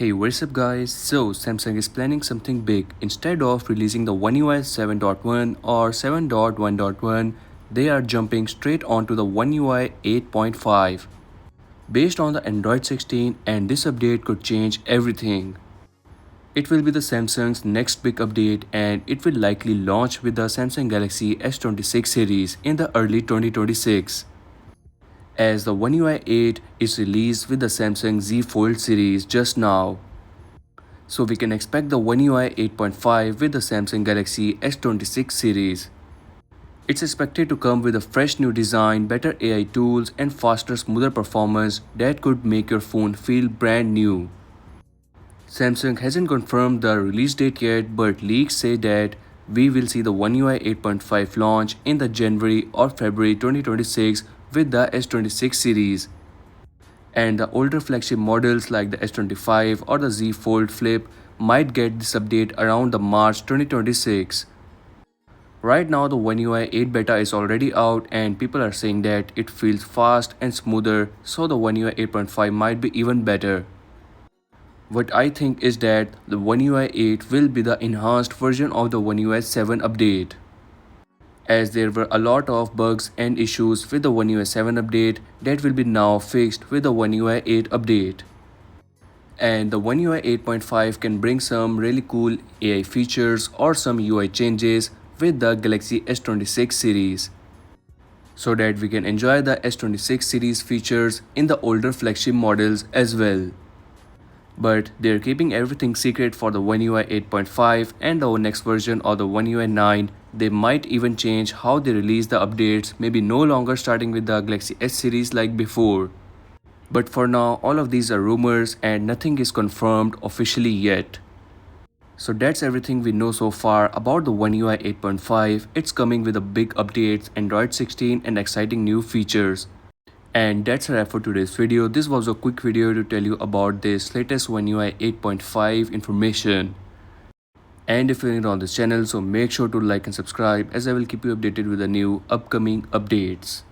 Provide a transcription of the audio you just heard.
Hey, what's up guys? So Samsung is planning something big. Instead of releasing the One UI 7.1 or 7.1.1, they are jumping straight onto the One UI 8.5 based on the Android 16, and this update could change everything. It will be the Samsung's next big update, and it will likely launch with the Samsung Galaxy S26 series in the early 2026. As the One UI 8 is released with the Samsung Z Fold series just now. So we can expect the One UI 8.5 with the Samsung Galaxy S26 series. It's expected to come with a fresh new design, better AI tools, and faster, smoother performance that could make your phone feel brand new. Samsung hasn't confirmed the release date yet, but leaks say that we will see the One UI 8.5 launch in the January or February 2026 with the S26 series. And the older flagship models like the S25 or the Z Fold Flip might get this update around the March 2026. Right now the One UI 8 beta is already out and people are saying that it feels fast and smoother, so the One UI 8.5 might be even better. What I think is that the One UI 8 will be the enhanced version of the One UI 7 update, as there were a lot of bugs and issues with the One UI 7 update that will be now fixed with the One UI 8 update. And the One UI 8.5 can bring some really cool AI features or some UI changes with the Galaxy S26 series, so that we can enjoy the S26 series features in the older flagship models as well. But they're keeping everything secret for the One UI 8.5 and the next version of the One UI 9. They might even change how they release the updates, maybe no longer starting with the Galaxy S series like before. But for now, all of these are rumors and nothing is confirmed officially yet. So that's everything we know so far about the One UI 8.5. It's coming with a big updates, Android 16 and exciting new features. And that's a wrap for today's video. This was a quick video to tell you about this latest One UI 8.5 information. And if you're new on this channel, so make sure to like and subscribe, as I will keep you updated with the new upcoming updates.